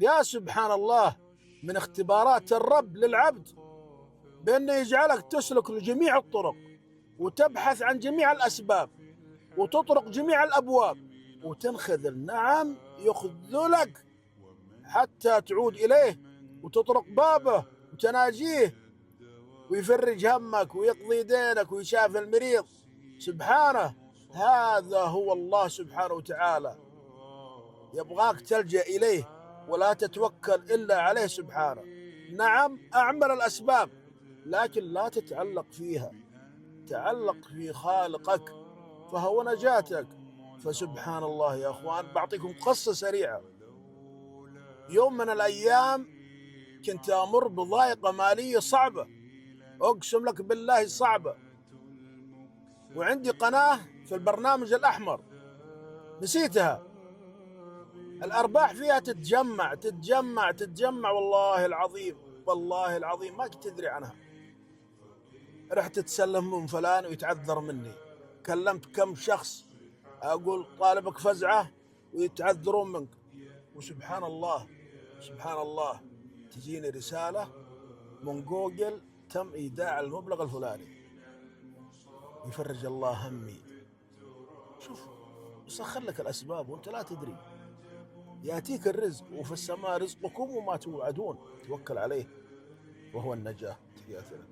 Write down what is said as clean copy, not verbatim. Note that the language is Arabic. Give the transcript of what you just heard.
يا سبحان الله، من اختبارات الرب للعبد بأنه يجعلك تسلك لجميع الطرق، وتبحث عن جميع الأسباب، وتطرق جميع الأبواب، وتنخذل. نعم، يخذلك حتى تعود إليه وتطرق بابه وتناجيه، ويفرج همك ويقضي دينك ويشافي المريض. سبحانه، هذا هو الله سبحانه وتعالى، يبغاك تلجأ إليه ولا تتوكل إلا عليه سبحانه. نعم، أعمل الأسباب لكن لا تتعلق فيها، تعلق في خالقك فهو نجاتك. فسبحان الله يا أخوان، بعطيكم قصة سريعة. يوم من الأيام كنت أمر بضائقة مالية صعبة، أقسم لك بالله صعبة، وعندي قناة في البرنامج الأحمر نسيتها. الأرباح فيها تتجمع تتجمع تتجمع، والله العظيم والله العظيم ما كنت أدري عنها. رحت أتسلم من فلان ويتعذر مني، كلمت كم شخص أقول طالبك فزعة ويتعذرون منك، وسبحان الله سبحان الله تجيني رسالة من جوجل: تم إيداع المبلغ الفلاني، يفرج الله همي. شوف، يسخر لك الأسباب وأنت لا تدري. يأتيك الرزق، وفي السماء رزقكم وما توعدون، توكل عليه وهو النجاة. تحياتنا.